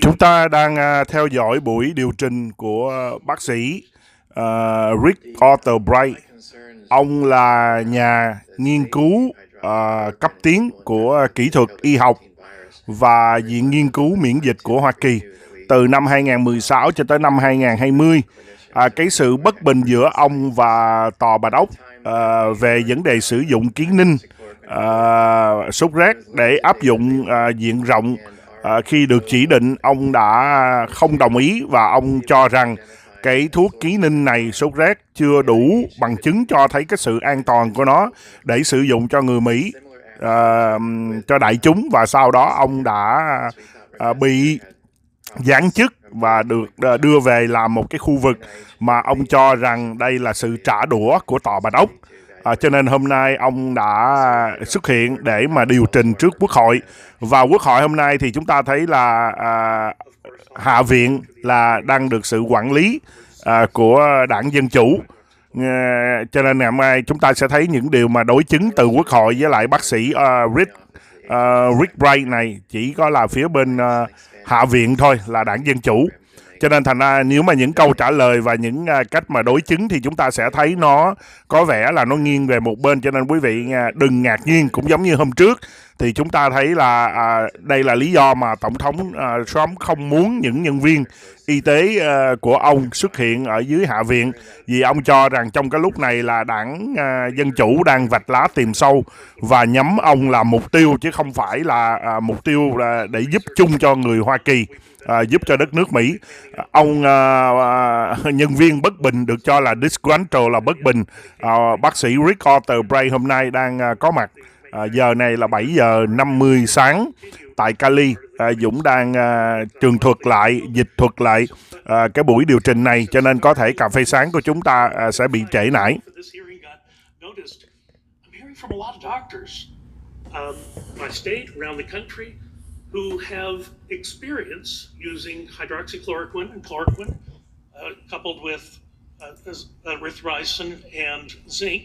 Chúng ta đang theo dõi buổi điều trình của bác sĩ Rick Arthur Bright. Ông là nhà nghiên cứu cấp tiến của kỹ thuật y học và Viện Nghiên cứu Miễn dịch của Hoa Kỳ từ năm 2016 cho tới năm 2020. Cái sự bất bình giữa ông và Tòa Bạch Ốc về vấn đề sử dụng kiến ninh, sốt rét để áp dụng diện rộng khi được chỉ định, ông đã không đồng ý và ông cho rằng cái thuốc ký ninh này, sốt rét, chưa đủ bằng chứng cho thấy cái sự an toàn của nó để sử dụng cho người Mỹ, cho đại chúng, và sau đó ông đã bị giáng chức và được đưa về làm một cái khu vực mà ông cho rằng đây là sự trả đũa của Tòa Bạch Ốc. Cho nên hôm nay ông đã xuất hiện để mà điều trình trước Quốc hội. Và Quốc hội hôm nay thì chúng ta thấy là Hạ viện là đang được sự quản lý của đảng Dân Chủ. Cho nên ngày hôm nay chúng ta sẽ thấy những điều mà đối chứng từ Quốc hội với lại bác sĩ Rick Bright này chỉ có là phía bên Hạ viện thôi, là đảng Dân Chủ. Cho nên thành ra nếu mà những câu trả lời và những cách mà đối chứng thì chúng ta sẽ thấy nó có vẻ là nó nghiêng về một bên. Cho nên quý vị đừng ngạc nhiên, cũng giống như hôm trước thì chúng ta thấy là đây là lý do mà Tổng thống Trump không muốn những nhân viên y tế của ông xuất hiện ở dưới Hạ viện, vì ông cho rằng trong cái lúc này là đảng Dân Chủ đang vạch lá tìm sâu và nhắm ông là mục tiêu, chứ không phải là mục tiêu là để giúp chung cho người Hoa Kỳ, giúp cho đất nước Mỹ. Ông nhân viên bất bình được cho là disgruntled, là bất bình. Bác sĩ Rick Arthur Bright hôm nay đang có mặt. Giờ này là 7 giờ 50 sáng tại Cali. Dũng đang trường thuật lại, dịch thuật lại cái buổi điều trình này, cho nên có thể cà phê sáng của chúng ta sẽ bị trễ nải. Who have experience using hydroxychloroquine and chloroquine coupled with erythromycin and zinc,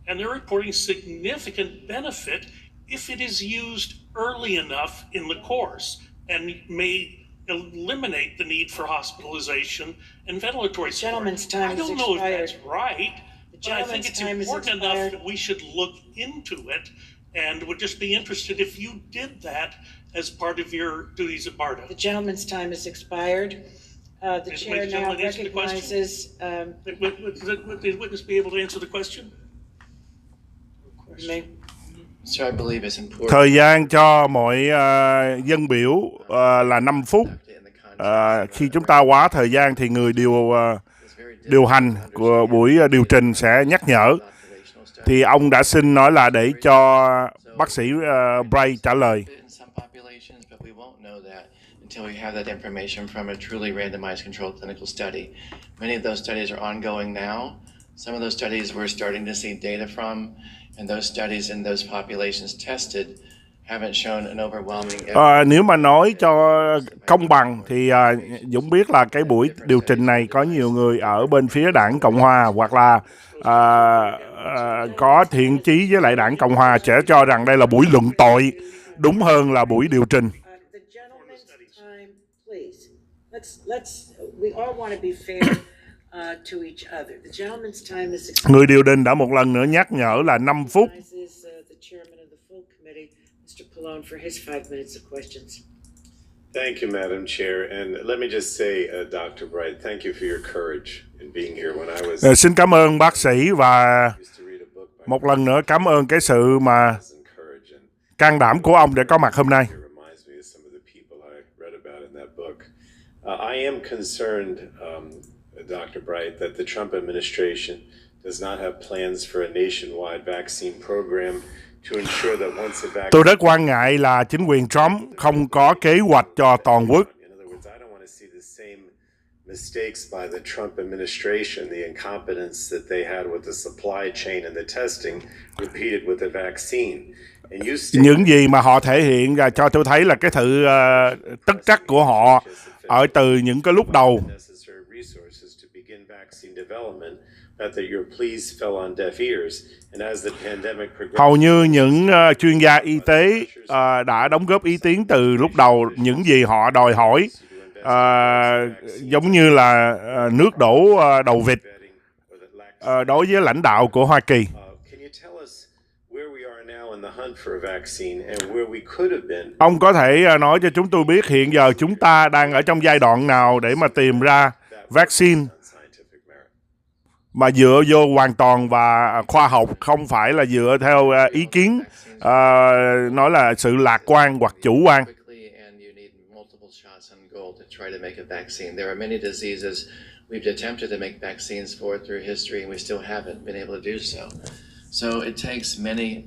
and they're reporting significant benefit if it is used early enough in the course and may eliminate the need for hospitalization and ventilatory support. Gentleman's time I don't know if that's right, but I think it's important enough that we should look into it, and would just be interested if you did that as part of your duties at BARDA. The gentleman's time has expired. The chair now recognizes... Would the witness be able to answer the question? So I believe it's important. Thời gian cho mọi dân biểu là 5 phút. Khi chúng ta quá thời gian thì người điều hành của buổi điều trình sẽ nhắc nhở. Thì ông đã xin nói là để cho bác sĩ Bright trả lời. Until we have that information from a truly randomized controlled clinical study. Many of those studies are ongoing now. Some of those studies we're starting to see data from, and those studies in those populations tested haven't shown an overwhelming... Nếu mà nói cho công bằng thì Dũng biết là cái buổi điều trình này có nhiều người ở bên phía đảng Cộng Hòa hoặc là có thiện chí với lại đảng Cộng Hòa sẽ cho rằng đây là buổi luận tội, đúng hơn là buổi điều trình. Người điều đình đã một lần nữa nhắc nhở là 5 phút. Thank you, Madam Chair. And let me just say, Dr. Bright, thank you for your courage in being here when I was... Xin cảm ơn bác sĩ và một lần nữa cảm ơn cái sự mà can đảm của ông để có mặt hôm nay. I am concerned, Dr. Bright, that the Trump administration does not have plans for a nationwide vaccine program to ensure that once the vaccine... Tôi rất quan ngại là chính quyền Trump không có kế hoạch cho toàn quốc. In other words, I don't want to see the same mistakes by the Trump administration, the incompetence that they had with the supply chain and the testing repeated with the vaccine. Những gì mà họ thể hiện ra cho tôi thấy là cái sự tất trắc của họ ở từ những cái lúc đầu. And as the pandemic progressed, Hầu như những chuyên gia y tế đã đóng góp ý kiến từ lúc đầu những gì họ đòi hỏi, giống như là nước đổ đầu vịt đối với lãnh đạo của Hoa Kỳ. can you tell us where we are now in the hunt for a vaccine and where we could have been? Ông có thể nói cho chúng tôi biết hiện giờ chúng ta đang ở trong giai đoạn nào để mà tìm ra vaccine mà dựa vô hoàn toàn và khoa học, không phải là dựa theo ý kiến nói là sự lạc quan hoặc chủ quan. There are many diseases we've attempted to make vaccines for through history, and we still haven't been able to do so. So it takes many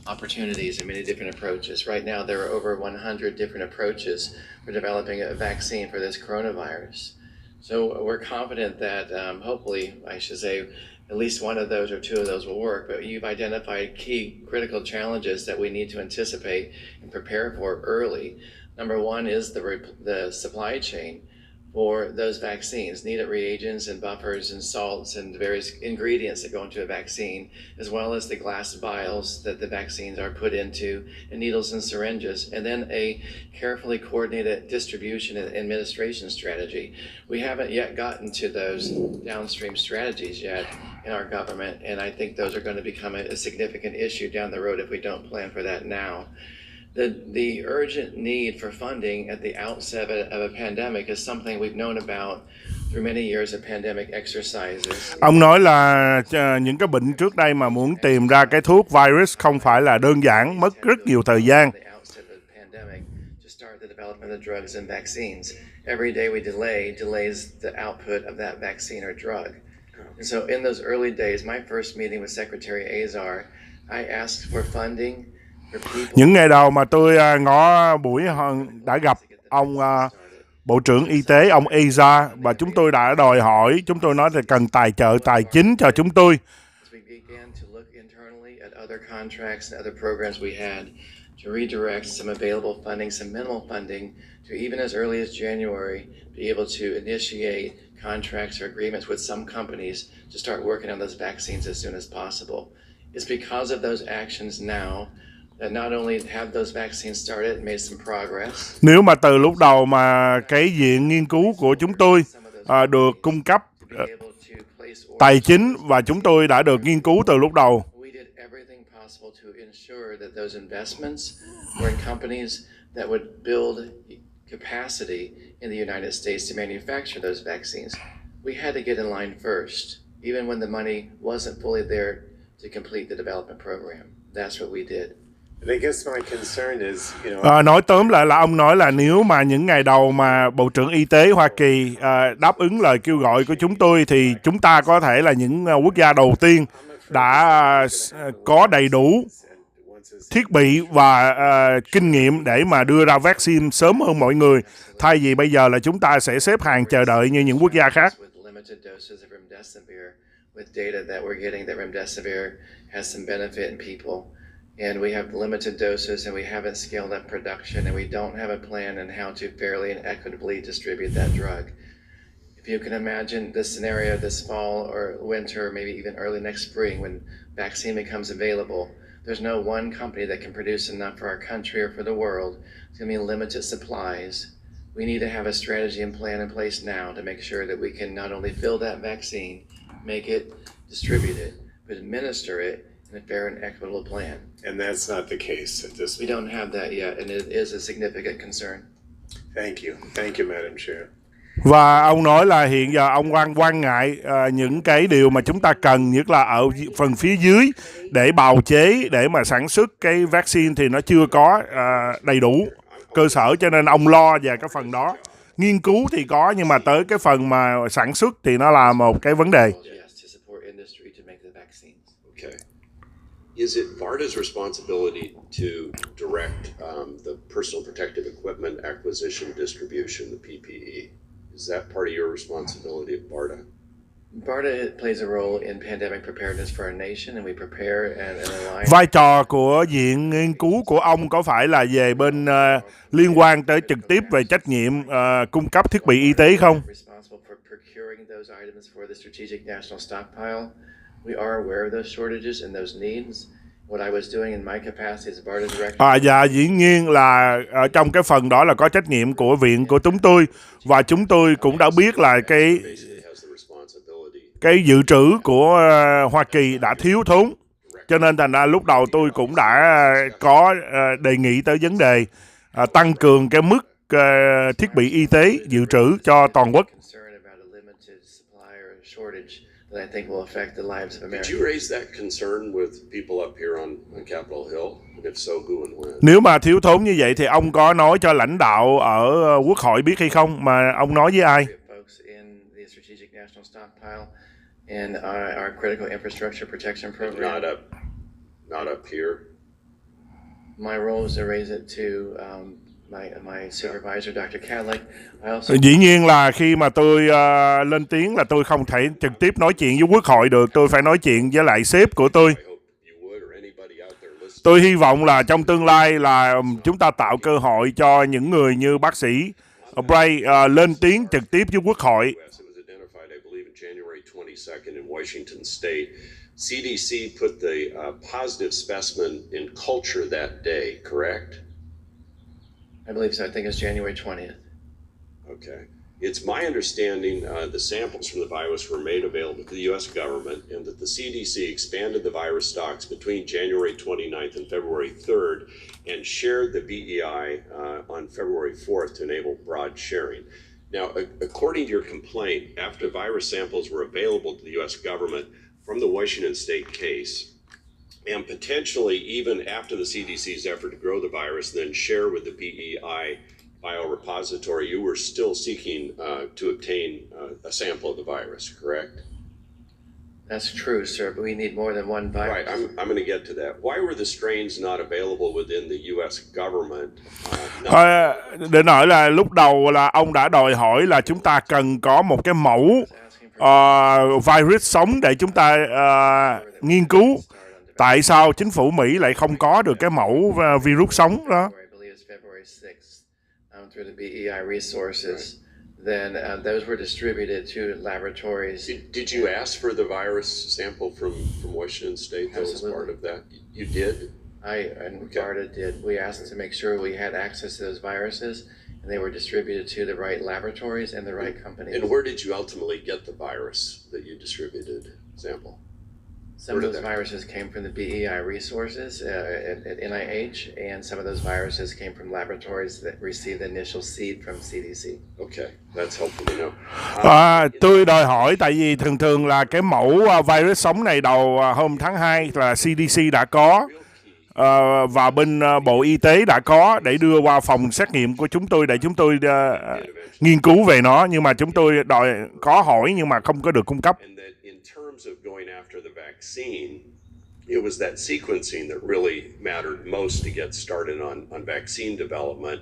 opportunities and many different approaches. Right now, there are over 100 different approaches for developing a vaccine for this coronavirus. So we're confident that hopefully, I should say, at least one of those or two of those will work, but you've identified key critical challenges that we need to anticipate and prepare for early. Number one is the supply chain for those vaccines, needed reagents and buffers and salts and various ingredients that go into a vaccine, as well as the glass vials that the vaccines are put into, and needles and syringes, and then a carefully coordinated distribution and administration strategy. We haven't yet gotten to those downstream strategies yet in our government, and I think those are going to become a significant issue down the road if we don't plan for that now. The urgent need for funding at the outset of a pandemic is something we've known about through many years of pandemic exercises. Ông nói là những cái bệnh trước đây mà muốn tìm ra cái thuốc virus không phải là đơn giản, mất rất nhiều thời gian. Every day we delays the output of that vaccine or drug. And so in those early days, my first meeting with Secretary Azar, I asked for funding. Những ngày đầu mà tôi ngỏ buổi đã gặp ông Bộ trưởng Y tế, ông Azar, và chúng tôi đã đòi hỏi, chúng tôi nói là cần tài trợ tài chính cho chúng tôi. To redirect some available funding, some minimal funding, to even as early as January, be able to initiate contracts or agreements with some companies to start working on those vaccines as soon as possible. It's because of those actions now that not only have those vaccines started and made some progress. Nếu mà từ lúc đầu mà cái viện nghiên cứu của chúng tôi được cung cấp tài chính và chúng tôi đã được nghiên cứu từ lúc đầu. To ensure that those investments were in companies that would build capacity in the United States to manufacture those vaccines. We had to get in line first, even when the money wasn't fully there to complete the development program. That's what we did. And I guess my concern is, nói tóm lại là ông nói là nếu mà những ngày đầu mà Bộ trưởng Y tế Hoa Kỳ đáp ứng lời kêu gọi của chúng tôi thì chúng ta có thể là những quốc gia đầu tiên đã có đầy đủ thiết bị và kinh nghiệm để mà đưa ra vaccine sớm hơn mọi người, thay vì bây giờ là chúng ta sẽ xếp hàng chờ đợi như những quốc gia khác. And we have limited doses, and we haven't scaled up production, and we don't have a plan on how to fairly and equitably distribute that drug. If you can imagine this scenario this fall or winter, or maybe even early next spring when vaccine becomes available, there's no one company that can produce enough for our country or for the world. It's going to be limited supplies. We need to have a strategy and plan in place now to make sure that we can not only fill that vaccine, make it, distribute it, but administer it in a fair and equitable plan. And that's not the case at this point. We don't have that yet, and it is a significant concern. Thank you. Thank you, Madam Chair. Và ông nói là hiện giờ ông quan ngại những cái điều mà chúng ta cần, nhất là ở phần phía dưới để bào chế, để mà sản xuất cái vaccine thì nó chưa có đầy đủ cơ sở, cho nên ông lo về cái phần đó. Nghiên cứu thì có, nhưng mà tới cái phần mà sản xuất thì nó là một cái vấn đề. Is it BARDA's responsibility to direct the personal protective equipment acquisition, distribution, the PPE? Is that part of your responsibility of BARDA? BARDA plays a role in pandemic preparedness for our nation, and we prepare and align. Vai trò của viện nghiên cứu của ông có phải là về bên liên quan tới trực tiếp về trách nhiệm cung cấp thiết bị y tế không? Responsible for procuring those items for the strategic national stockpile. We are aware of those shortages and those needs. What I was doing in my capacity as BARDA director. Dạ, dĩ nhiên là ở trong cái phần đó là có trách nhiệm của viện của chúng tôi, và chúng tôi cũng đã biết là cái dự trữ của Hoa Kỳ đã thiếu thốn, cho nên thành ra lúc đầu tôi cũng đã có đề nghị tới vấn đề tăng cường cái mức thiết bị y tế dự trữ cho toàn quốc. That I think will affect the lives of Americans. Did you raise that concern with people up here on Capitol Hill? And if so, who and when? Nếu mà thiếu thốn như vậy thì ông có nói cho lãnh đạo ở Quốc hội biết hay không? Mà ông nói với ai? Folks in the Strategic National Stockpile and our Critical Infrastructure Protection Program. Not up here. My role is to raise it to my supervisor, Dr. Cadlick. I also. Dĩ nhiên là khi mà tôi lên tiếng là tôi không thể trực tiếp nói chuyện với Quốc hội được, tôi phải nói chuyện với lại sếp của tôi. Tôi hy vọng là trong tương lai là chúng ta tạo cơ hội cho những người như bác sĩ Bray lên tiếng trực tiếp với Quốc hội. CDC put the positive specimen in culture that day, correct? I believe so. I think it's January 20th. Okay. It's my understanding the samples from the virus were made available to the U.S. government, and that the CDC expanded the virus stocks between January 29th and February 3rd and shared the BEI on February 4th to enable broad sharing. Now, according to your complaint, after virus samples were available to the U.S. government from the Washington state case, and potentially even after the CDC's effort to grow the virus and then share with the BEI biorepository, you were still seeking to obtain a sample of the virus, correct? That's true, sir, but we need more than one virus. Right, I'm going to get to that. Why were the strains not available within the U.S. government? Để nói là lúc đầu là ông đã đòi hỏi là chúng ta cần có một cái mẫu virus sống để chúng ta nghiên cứu. Tại sao chính phủ Mỹ lại không có được cái mẫu virus sống đó? Through the BEI resources, then those were distributed to laboratories. Did you ask for the virus sample from Washington State that was part of that? You did? BARDA did. We asked to make sure we had access to those viruses, and they were distributed to the right laboratories and the right companies. And where did you ultimately get the virus that you distributed sample? Some of those viruses came from the BEI resources at NIH, and some of those viruses came from laboratories that received the initial seed from CDC. Okay, that's helpful to know. Tôi đòi hỏi tại vì thường là cái mẫu virus sống này đầu hôm tháng 2 là CDC đã có, và bên Bộ Y tế đã có để đưa qua phòng xét nghiệm của chúng tôi để chúng tôi nghiên cứu về nó, nhưng mà chúng tôi có hỏi nhưng mà không có được cung cấp. Of going after the vaccine, it was that sequencing that really mattered most to get started on vaccine development.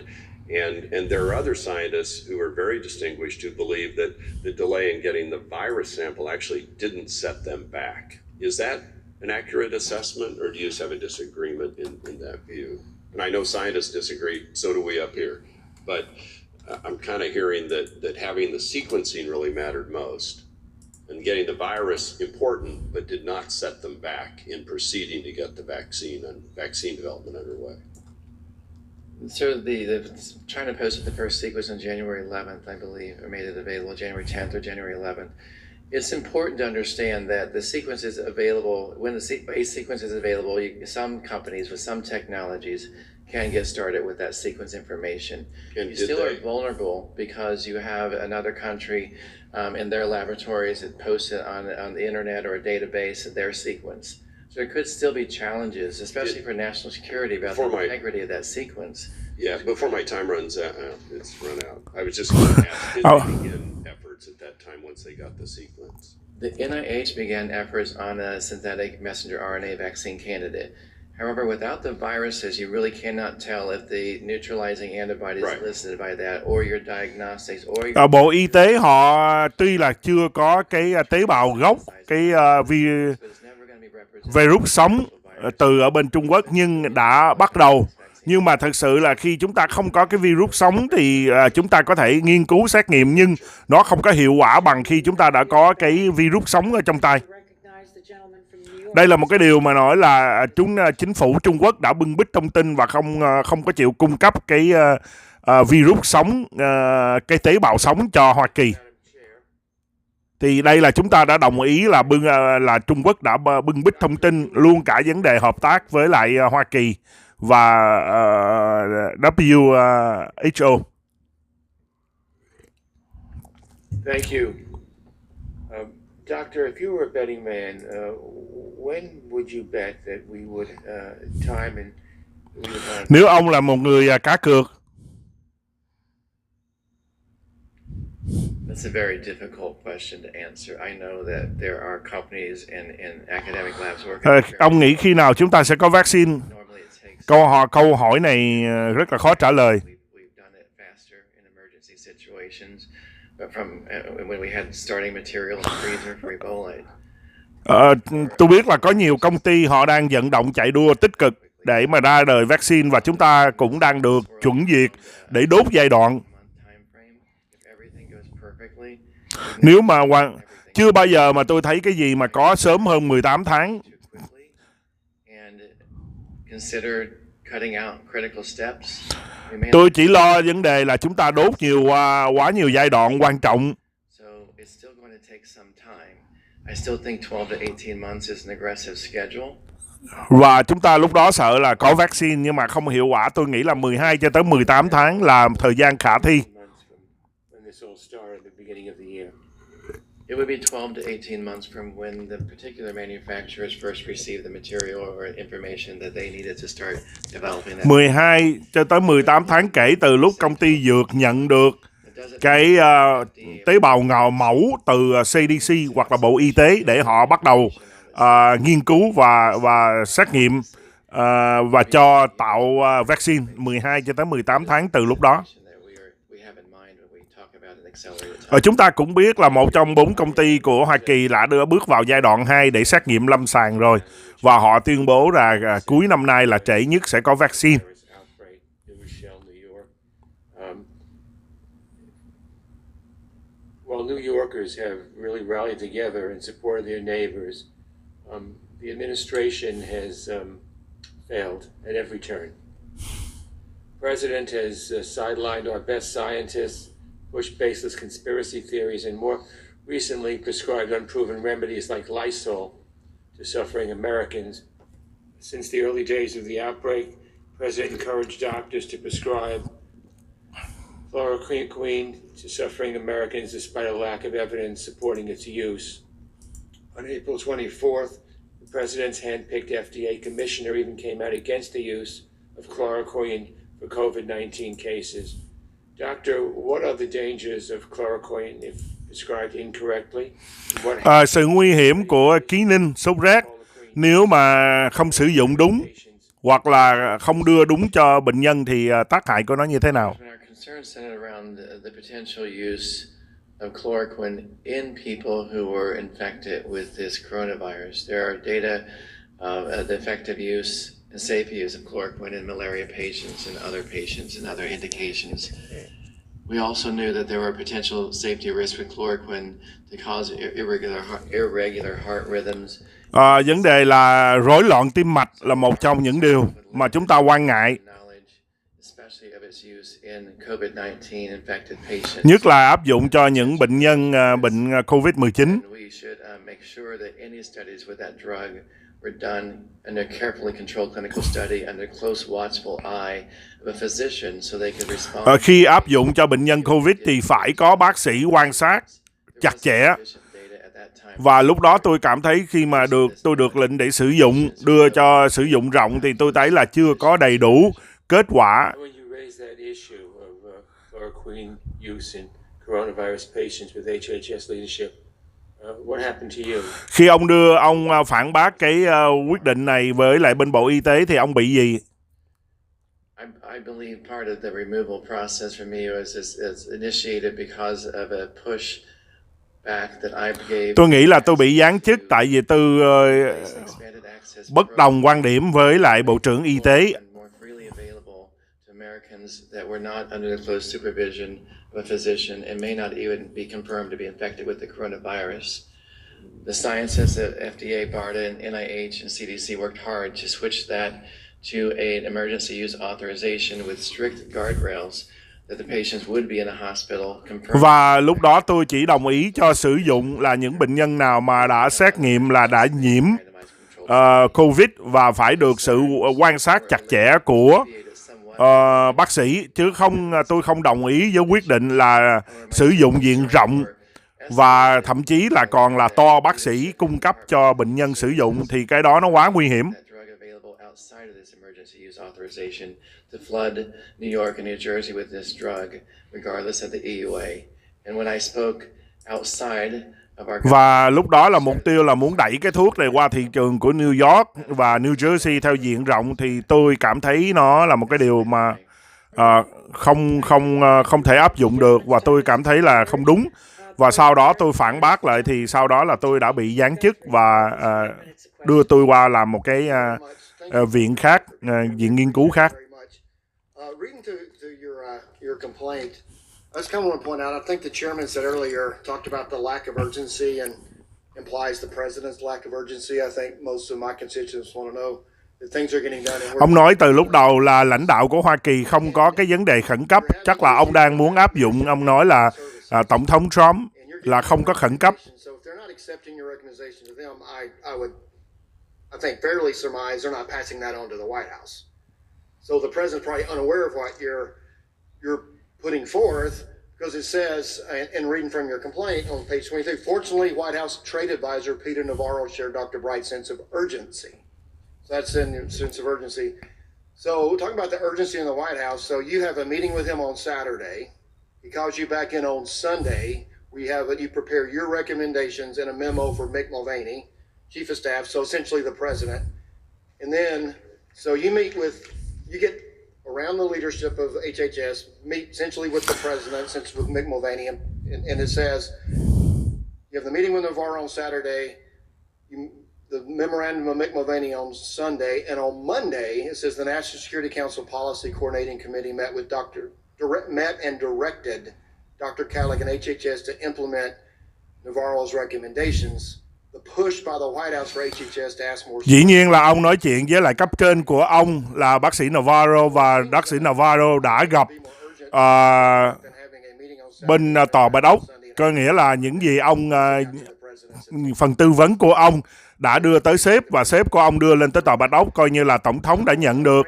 And there are other scientists who are very distinguished who believe that the delay in getting the virus sample actually didn't set them back. Is that an accurate assessment, or do you just have a disagreement in that view? And I know scientists disagree, so do we up here. But I'm kind of hearing that having the sequencing really mattered most. And getting the virus important, but did not set them back in proceeding to get the vaccine and vaccine development underway. So China posted the first sequence on January 11th, I believe, or made it available January 10th or January 11th. It's important to understand that the sequence is available. When the base sequence is available, some companies with some technologies can get started with that sequence information. You still are vulnerable because you have another country in their laboratories that post it on the internet or a database of their sequence. So there could still be challenges, especially for national security, about the integrity of that sequence. Yeah, before my time runs out, it's run out. I was just going to ask, did they begin efforts at that time once they got the sequence? The NIH began efforts on a synthetic messenger RNA vaccine candidate. However, without the viruses, you really cannot tell if the neutralizing antibodies elicited by that, or your diagnostics, or your... Bộ Y tế họ tuy là chưa có cái tế bào gốc, cái virus sống từ ở bên Trung Quốc, nhưng đã bắt đầu. Nhưng mà thật sự là khi chúng ta không có cái virus sống thì chúng ta có thể nghiên cứu xét nghiệm, nhưng nó không có hiệu quả bằng khi chúng ta đã có cái virus sống ở trong tay. Đây là một cái điều mà nói là chính phủ Trung Quốc đã bưng bít thông tin và không có chịu cung cấp cái virus sống, cái tế bào sống cho Hoa Kỳ. Thì đây là chúng ta đã đồng ý là Trung Quốc đã bưng bít thông tin luôn cả vấn đề hợp tác với lại Hoa Kỳ và WHO. Thank you. Doctor, if you were a betting man, when would you bet that we would time and we would Nếu ông là một người cá cược, That's a very difficult question to answer. I know that there are companies and academic labs working. ông nghĩ khi nào chúng ta sẽ có vaccine? Normally it takes. Câu hỏi này rất là khó trả lời. We've done it faster in emergency situations, but from when we had starting material in the freezer for Ebola. Tôi biết là có nhiều công ty họ đang vận động chạy đua tích cực để mà ra đời vaccine và chúng ta cũng đang được chuẩn duyệt để đốt giai đoạn. Nếu mà chưa bao giờ mà tôi thấy cái gì mà có sớm hơn 18 tháng. Tôi chỉ lo vấn đề là chúng ta đốt quá nhiều giai đoạn quan trọng. Và chúng ta lúc đó sợ là có vaccine nhưng mà không hiệu quả. Tôi nghĩ là 12 cho tới 18 tháng là thời gian khả thi. It would be 12 to 18 months from when the particular manufacturers first received the material or information that they needed to start developing that. 12 cho tới 18 tháng kể từ lúc công ty dược nhận được cái tế bào mẫu từ CDC hoặc là Bộ Y tế để họ bắt đầu nghiên cứu và xét nghiệm và cho tạo vaccine. 12 cho tới 18 tháng từ lúc đó. Chúng ta cũng biết là một trong 4 công ty của Hoa Kỳ đã bước vào giai đoạn 2 để xét nghiệm lâm sàng rồi. Và họ tuyên bố là cuối năm nay là trễ nhất sẽ có vaccine. Well, New Yorkers have really rallied together in support of their neighbors. The administration has failed at every turn. The President has sidelined our best scientists, pushed baseless conspiracy theories, and more recently prescribed unproven remedies like Lysol to suffering Americans. Since the early days of the outbreak, the President encouraged doctors to prescribe chloroquine to suffering Americans despite a lack of evidence supporting its use. On April 24th, the President's hand-picked FDA commissioner even came out against the use of chloroquine for COVID-19 cases. Doctor, what are the dangers of chloroquine if prescribed incorrectly? Sự nguy hiểm của ký ninh, sốt rét nếu mà không sử dụng đúng hoặc là không đưa đúng cho bệnh nhân thì tác hại của nó như thế nào? Of chloroquine in people who were infected with this coronavirus. There are data of the effective use and safe use of chloroquine in malaria patients and other patients and other indications. We also knew that there were potential safety risks with chloroquine to cause irregular heart rhythms. Vấn đề là rối loạn tim mạch là một trong những điều mà chúng ta quan ngại. Nhất là áp dụng cho những bệnh nhân bệnh COVID-19. Khi áp dụng cho bệnh nhân COVID thì phải có bác sĩ quan sát chặt chẽ. Và lúc đó tôi cảm thấy khi mà tôi được lệnh để sử dụng, đưa cho sử dụng rộng thì tôi thấy là chưa có đầy đủ kết quả. Khi ông phản bác cái quyết định này với lại bên Bộ Y tế thì ông bị gì? I believe part of the removal process for me was initiated because of a push back that I gave. Tôi nghĩ là tôi bị giáng chức tại vì tôi bất đồng quan điểm với lại Bộ trưởng Y tế. Americans that were not under the close supervision of a physician and may not even be confirmed to be infected with the coronavirus. The scientists at FDA, BARDA, and NIH and CDC worked hard to switch that to an emergency use authorization with strict guardrails that the patients would be in a hospital. Và lúc đó tôi chỉ đồng ý cho sử dụng là những bệnh nhân nào mà đã xét nghiệm là đã nhiễm COVID và phải được sự quan sát chặt chẽ của bác sĩ, chứ tôi không đồng ý với quyết định là sử dụng diện rộng và thậm chí là còn là to bác sĩ cung cấp cho bệnh nhân sử dụng, thì cái đó nó quá nguy hiểm. To flood New York and New Jersey with this drug, regardless of the EUA. And when I spoke outside of our và lúc đó là mục tiêu là muốn đẩy cái thuốc này qua thị trường của New York và New Jersey theo diện rộng, thì tôi cảm thấy nó là một cái điều mà không thể áp dụng được, và tôi cảm thấy là không đúng. Và sau đó tôi phản bác lại, thì sau đó là tôi đã bị giáng chức và đưa tôi qua làm một cái viện khác, viện nghiên cứu khác. Reading through your complaint, I just kind of want to point out, I think the chairman said earlier, talked about the lack of urgency and implies the president's lack of urgency. I think most of my constituents want to know that things are getting done. Ông nói từ lúc đầu là lãnh đạo của Hoa Kỳ không có cái vấn đề khẩn cấp. Chắc là ông đang muốn áp dụng, ông nói là Tổng thống Trump là không có khẩn cấp. So if they're not accepting your recommendation to them, I think fairly surmise they're not passing that on to the White House. So the president's probably unaware of what you're putting forth, because it says, and reading from your complaint on page 23, fortunately, White House trade advisor Peter Navarro shared Dr. Bright's sense of urgency. So that's in your sense of urgency. So talking about the urgency in the White House, so you have a meeting with him on Saturday. He calls you back in on Sunday. You prepare your recommendations in a memo for Mick Mulvaney, Chief of Staff, so essentially the president. And then, so you get around the leadership of HHS, meet essentially with the president, with Mick Mulvaney, and it says, you have the meeting with Navarro on Saturday, the memorandum of Mick Mulvaney on Sunday, and on Monday, it says the National Security Council Policy Coordinating Committee met and directed Dr. Callaghan and HHS to implement Navarro's recommendations. Dĩ nhiên là ông nói chuyện với lại cấp trên của ông là bác sĩ Navarro, và bác sĩ Navarro đã gặp bên tòa Bạch Ốc, có nghĩa là những gì ông phần tư vấn của ông đã đưa tới sếp, và sếp của ông đưa lên tới tòa Bạch Ốc, coi như là tổng thống đã nhận được.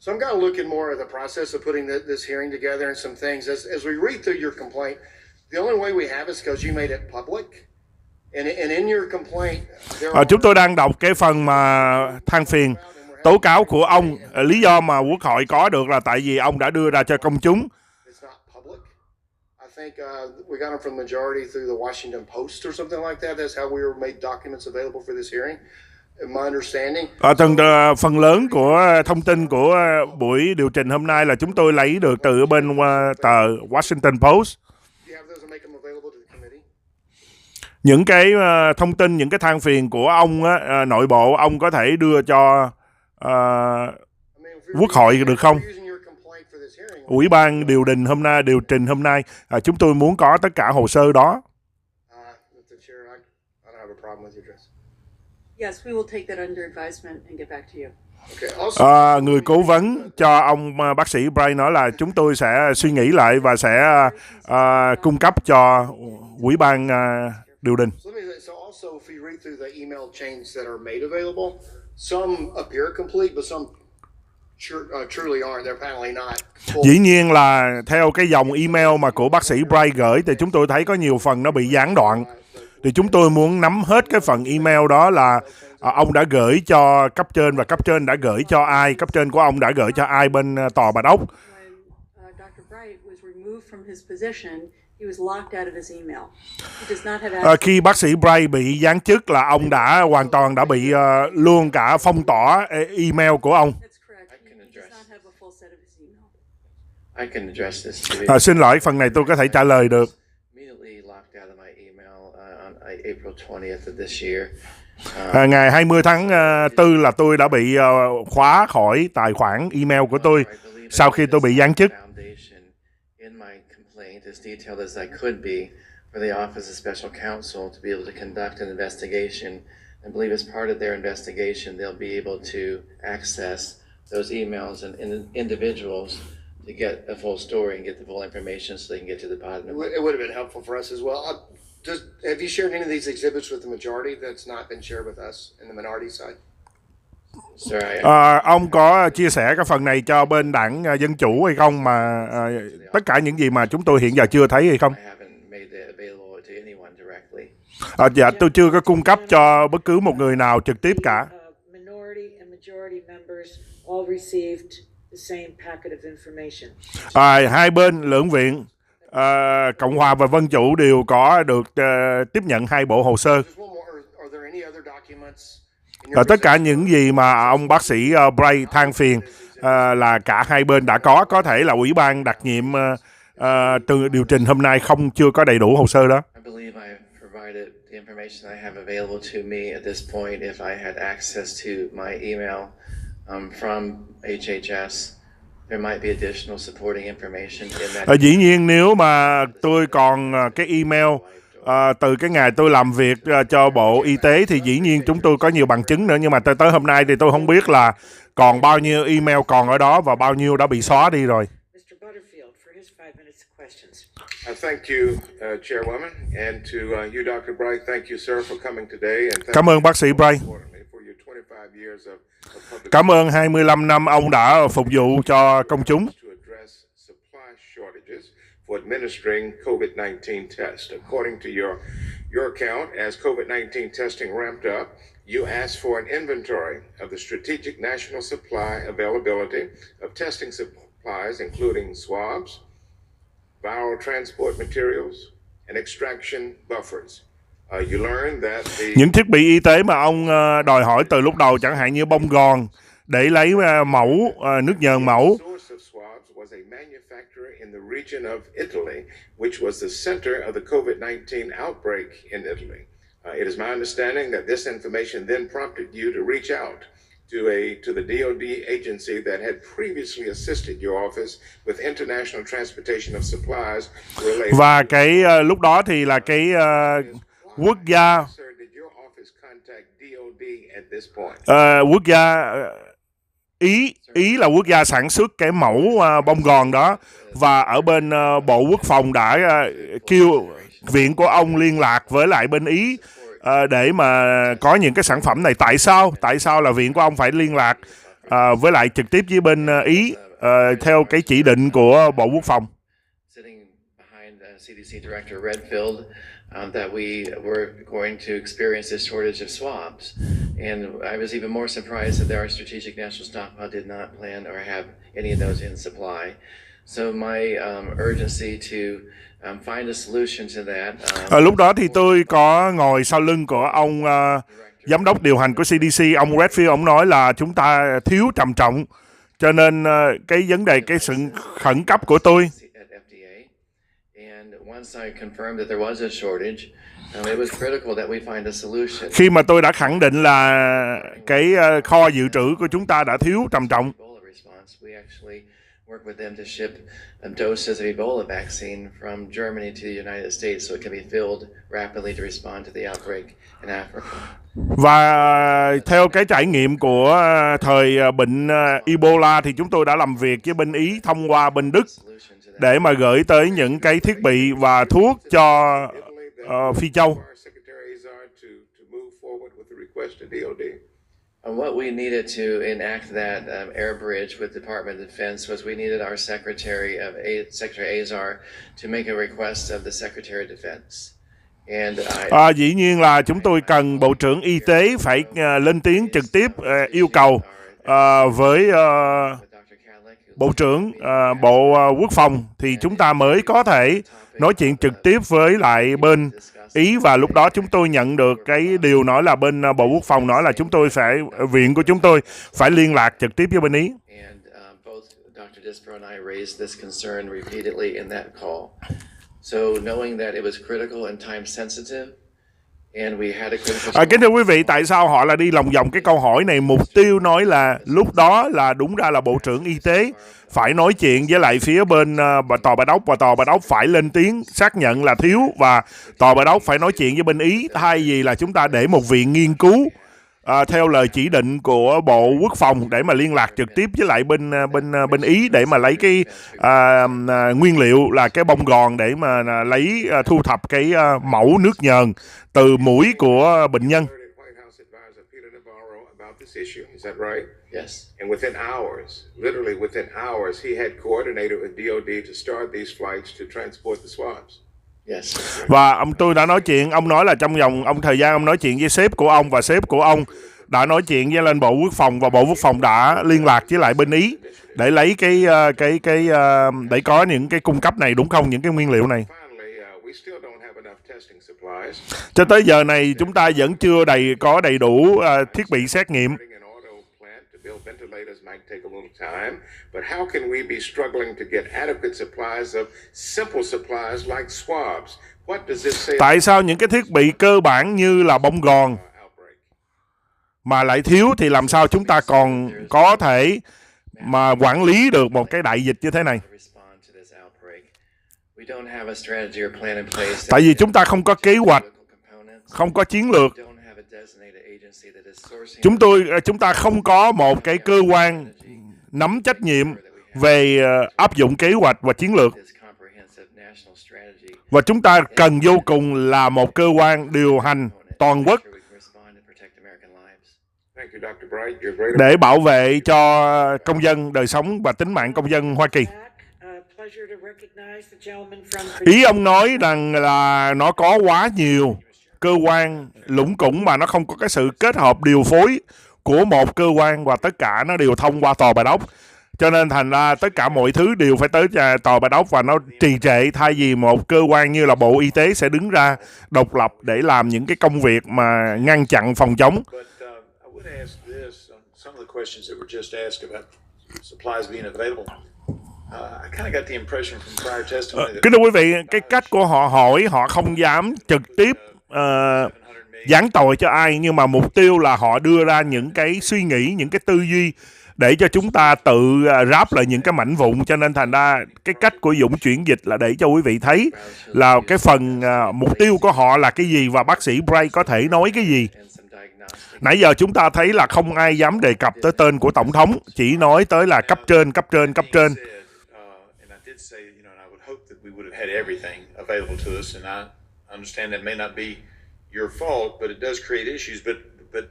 So I'm kind of looking more at the process of putting this hearing together and some things. As we read through your complaint, the only way we have is because you made it public. And in your complaint, chúng tôi đang đọc cái phần mà than phiền, tố cáo của ông. Lý do mà Quốc hội có được là tại vì ông đã đưa ra cho công chúng. It's not public. I think we got them from the majority through the Washington Post or something like that. That's how we were made documents available for this hearing. Phần lớn của thông tin của buổi điều trình hôm nay là chúng tôi lấy được từ bên tờ Washington Post. Những cái thông tin, những cái than phiền của ông nội bộ, ông có thể đưa cho Quốc hội được không? Ủy ban điều trình hôm nay, chúng tôi muốn có tất cả hồ sơ đó. Yes, we will take that under advisement and get back to you. Người cố vấn cho ông bác sĩ Bright nói là chúng tôi sẽ suy nghĩ lại và sẽ cung cấp cho Ủy ban điều đình. Dĩ nhiên là theo cái dòng email mà của bác sĩ Bright gửi thì chúng tôi thấy có nhiều phần nó bị gián đoạn. Thì chúng tôi muốn nắm hết cái phần email đó là ông đã gửi cho cấp trên, và cấp trên đã gửi cho ai, cấp trên của ông đã gửi cho ai bên tòa Bạch Ốc. Khi bác sĩ Bright bị giáng chức là ông đã hoàn toàn đã bị luôn cả phong tỏa email của ông. Xin lỗi, phần này tôi có thể trả lời được. Ngày 20 tháng 4 là tôi đã bị khóa khỏi tài khoản email của tôi sau khi tôi bị giáng chức. in my complaint, as detailed as I could be, for the Office of Special Counsel to be able to conduct an investigation. I believe as part of their investigation, they'll be able to access those emails and individuals to get a full story and get the full information so they can get to the bottom of it. It would have been helpful for us as well. Have you shared any of these exhibits with the majority that's not been shared with us in the minority side? Ông có chia sẻ cái phần này cho bên đảng Dân Chủ hay không, mà tất cả những gì mà chúng tôi hiện giờ chưa thấy hay không? Dạ, tôi chưa có cung cấp cho bất cứ một người nào trực tiếp cả. Hai bên lưỡng viện, Cộng hòa và Dân Chủ đều có được tiếp nhận hai bộ hồ sơ. Tất cả những gì mà ông bác sĩ Bray than phiền là cả hai bên đã có thể là ủy ban đặc nhiệm từ điều trình hôm nay chưa có đầy đủ hồ sơ đó. The information I have available to me at this point, if I had access to my email from HHS, there might be additional supporting information in that. Dĩ nhiên nếu mà tôi còn cái email từ cái ngày tôi làm việc cho Bộ Y tế thì dĩ nhiên chúng tôi có nhiều bằng chứng nữa, nhưng mà tới hôm nay thì tôi không biết là còn bao nhiêu email còn ở đó và bao nhiêu đã bị xóa đi rồi. Thank you, Chairwoman, and to you, Dr. Bright. Thank you, sir, for coming today. And cảm ơn bác sĩ Bright. Cảm ơn 25 năm ông đã phục vụ cho công chúng. For administering COVID-19 tests. According to your account, as COVID-19 testing ramped up, you asked for an inventory of the strategic national supply availability of testing supplies, including swabs, viral transport materials, and extraction buffers. You learned that những thiết bị y tế mà ông đòi hỏi từ lúc đầu, chẳng hạn như bông gòn để lấy mẫu, nước nhờn mẫu. Was a manufacturer in the region of Italy, which was the center of the COVID-19 outbreak in Italy. It is my understanding that this information then prompted you to reach out to the DoD agency that had previously assisted your office with international transportation of supplies related. Và cái lúc đó thì là cái quốc gia quốc gia Ý là quốc gia sản xuất cái mẫu bông gòn đó, và ở bên Bộ Quốc phòng đã kêu viện của ông liên lạc với lại bên Ý để mà có những cái sản phẩm này. Tại sao là viện của ông phải liên lạc với lại trực tiếp với bên Ý theo cái chỉ định của Bộ Quốc phòng? That we were going to experience this shortage of swabs. And I was even more surprised that our strategic national stockpile did not plan or have any of those in supply. So my urgency to find a solution to that. Lúc đó thì tôi có ngồi sau lưng của ông giám đốc điều hành của CDC, ông Redfield, ông nói là chúng ta thiếu trầm trọng, cho nên cái vấn đề, cái sự khẩn cấp của tôi. Khi mà tôi đã khẳng định là cái kho dự trữ của chúng ta đã thiếu trầm trọng, work with them to ship doses of Ebola vaccine from Germany to the United States so it can be filled rapidly to respond to the outbreak in Africa. Và theo cái trải nghiệm của thời bệnh Ebola thì chúng tôi đã làm việc với bên Ý thông qua bên Đức để mà gửi tới những cái thiết bị và thuốc cho Phi Châu. What we needed to enact that air bridge with the Department of Defense was we needed our Secretary Azar to make a request of the Secretary of Defense. And dĩ nhiên là chúng tôi cần Bộ trưởng Y tế phải lên tiếng trực tiếp yêu cầu với Bộ trưởng Bộ Quốc phòng thì chúng ta mới có thể nói chuyện trực tiếp với lại bên Ý, và lúc đó chúng tôi nhận được cái điều nói là bên Bộ Quốc phòng nói là viện của chúng tôi phải liên lạc trực tiếp với bên Ý. So knowing that it was critical and time sensitive, Kính thưa quý vị, tại sao họ là đi lòng vòng cái câu hỏi này? Mục tiêu nói là lúc đó là đúng ra là Bộ trưởng Y tế phải nói chuyện với lại phía bên Tòa Bạch Ốc, và Tòa Bạch Ốc phải lên tiếng xác nhận là thiếu, và Tòa Bạch Ốc phải nói chuyện với bên Ý, thay vì là chúng ta để một viện nghiên cứu theo lời chỉ định của Bộ Quốc phòng để mà liên lạc trực tiếp với lại bên Ý để mà lấy cái nguyên liệu là cái bông gòn để mà lấy thu thập cái mẫu nước nhờn từ mũi của bệnh nhân. Is that right? Yes. And within hours, literally within hours, he had coordinated with DOD to start these flights to transport the swabs. Yes. Và tôi đã nói chuyện, ông nói là trong vòng thời gian ông nói chuyện với sếp của ông, và sếp của ông đã nói chuyện với lên Bộ Quốc phòng, và Bộ Quốc phòng đã liên lạc với lại bên Ý để lấy để có những cái cung cấp này, đúng không? Những cái nguyên liệu này. Cho tới giờ này chúng ta vẫn chưa có đầy đủ thiết bị xét nghiệm. But how can we be struggling to get adequate supplies of simple supplies like swabs? What does this say? Tại sao những cái thiết bị cơ bản như là bông gòn mà lại thiếu, thì làm sao chúng ta còn có thể mà quản lý được một cái đại dịch như thế này? Tại vì chúng ta không có kế hoạch, không có chiến lược. Chúng ta không có một cái cơ quan nắm trách nhiệm về áp dụng kế hoạch và chiến lược. Và chúng ta cần vô cùng là một cơ quan điều hành toàn quốc để bảo vệ cho công dân, đời sống và tính mạng công dân Hoa Kỳ. Ý ông nói rằng là nó có quá nhiều cơ quan lủng củng mà nó không có cái sự kết hợp điều phối của một cơ quan, và tất cả nó đều thông qua Tòa Bạch Ốc. Cho nên thành ra tất cả mọi thứ đều phải tới Tòa Bạch Ốc và nó trì trệ, thay vì một cơ quan như là Bộ Y tế sẽ đứng ra độc lập để làm những cái công việc mà ngăn chặn phòng chống. Kính thưa quý vị, cái cách của họ hỏi, họ không dám trực tiếp giáng tội cho ai, nhưng mà mục tiêu là họ đưa ra những cái suy nghĩ, những cái tư duy để cho chúng ta tự ráp lại những cái mảnh vụn. Cho nên thành ra cái cách của Dũng chuyển dịch là để cho quý vị thấy là cái phần mục tiêu của họ là cái gì, và bác sĩ Bray có thể nói cái gì. Nãy giờ chúng ta thấy là không ai dám đề cập tới tên của Tổng thống, chỉ nói tới là cấp trên, cấp trên, cấp trên. Your fault, but it does create issues. But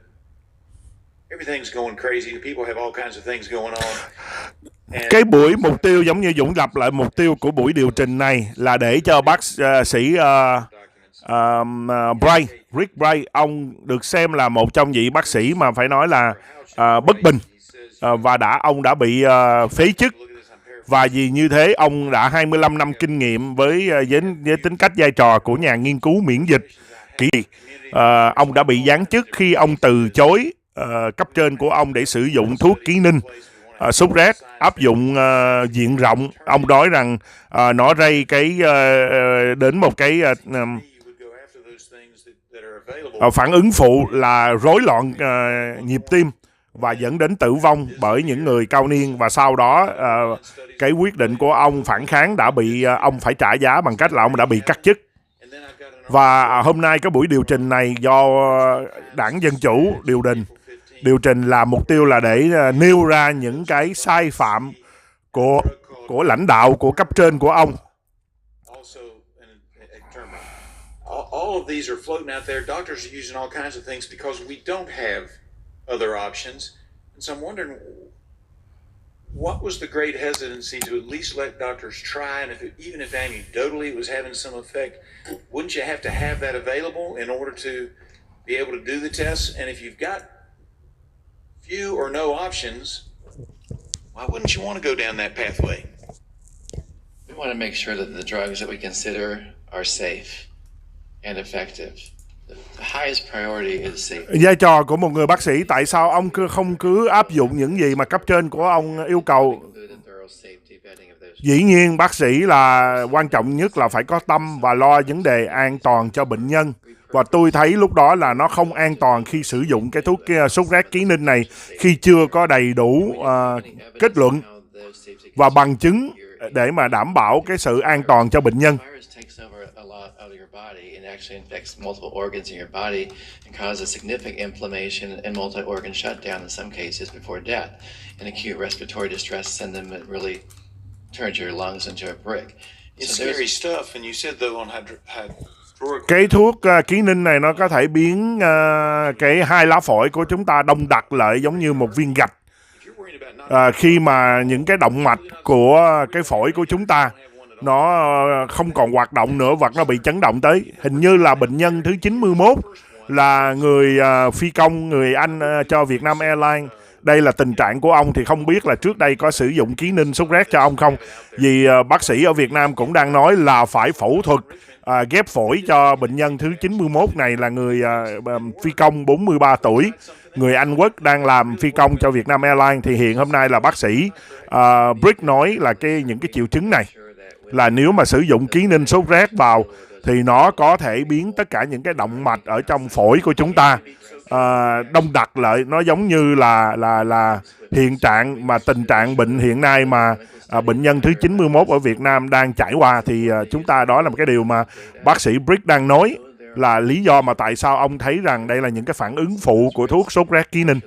everything's going crazy. People have all kinds of things going on. Cái buổi mục tiêu giống như Dũng lặp lại mục tiêu của buổi điều trình này là để cho bác sĩ Rick Bray, ông được xem là một trong vị bác sĩ mà phải nói là bất bình, và ông đã bị phế chức. Và vì như thế, ông đã 25 năm kinh nghiệm với tính cách vai trò của nhà nghiên cứu miễn dịch. Ông đã bị giáng chức khi ông từ chối cấp trên của ông để sử dụng thuốc ký ninh, sốt rét, áp dụng diện rộng. Ông nói rằng nó gây đến một cái phản ứng phụ là rối loạn nhịp tim và dẫn đến tử vong bởi những người cao niên. Và sau đó cái quyết định của ông phản kháng đã bị ông phải trả giá bằng cách là ông đã bị cắt chức. Và hôm nay cái buổi điều trình này do Đảng Dân Chủ điều trình là mục tiêu là để nêu ra những cái sai phạm của lãnh đạo, của cấp trên của ông. All of these are floating out there. Doctors are using all kinds of things because we don't have other options. And so I'm wondering, what was the great hesitancy to at least let doctors try? And even if anecdotally it was having some effect, wouldn't you have to have that available in order to be able to do the tests? And if you've got few or no options, why wouldn't you want to go down that pathway? We want to make sure that the drugs that we consider are safe and effective. The highest priority is safety. Vai trò của một người bác sĩ, tại sao ông không cứ áp dụng những gì mà cấp trên của ông yêu cầu? Dĩ nhiên bác sĩ là quan trọng nhất là phải có tâm và lo vấn đề an toàn cho bệnh nhân, Và tôi thấy lúc đó là nó không an toàn khi sử dụng cái thuốc sốt rét ký ninh này khi chưa có đầy đủ kết luận và bằng chứng để mà đảm bảo cái sự an toàn cho bệnh nhân. Actually infects multiple organs in your body and causes significant inflammation and multi-organ shutdown in some cases before death. And acute respiratory distress send them it really turns your lungs into a brick. It's scary stuff, and you said though on cái thuốc ký ninh này nó có thể biến cái hai lá phổi của chúng ta đông đặc lại giống như một viên gạch. Khi mà những cái động mạch của cái phổi của chúng ta nó không còn hoạt động nữa hoặc nó bị chấn động tới. Hình như là bệnh nhân thứ 91 là người phi công người Anh cho Vietnam Airlines. Đây là tình trạng của ông, thì không biết là trước đây có sử dụng ký ninh sốt rét cho ông không. Vì bác sĩ ở Việt Nam cũng đang nói là phải phẫu thuật ghép phổi cho bệnh nhân thứ 91 này là người phi công 43 tuổi. Người Anh Quốc đang làm phi công cho Vietnam Airlines. Thì hiện hôm nay là bác sĩ Brick nói là những cái triệu chứng này là nếu mà sử dụng ký ninh sốt rét vào thì nó có thể biến tất cả những cái động mạch ở trong phổi của chúng ta đông đặc lại. Nó giống như là hiện trạng mà tình trạng bệnh hiện nay mà bệnh nhân thứ 91 ở Việt Nam đang trải qua. Thì chúng ta đó là một cái điều mà bác sĩ Brick đang nói là lý do mà tại sao ông thấy rằng đây là những cái phản ứng phụ của thuốc sốt rét ký ninh.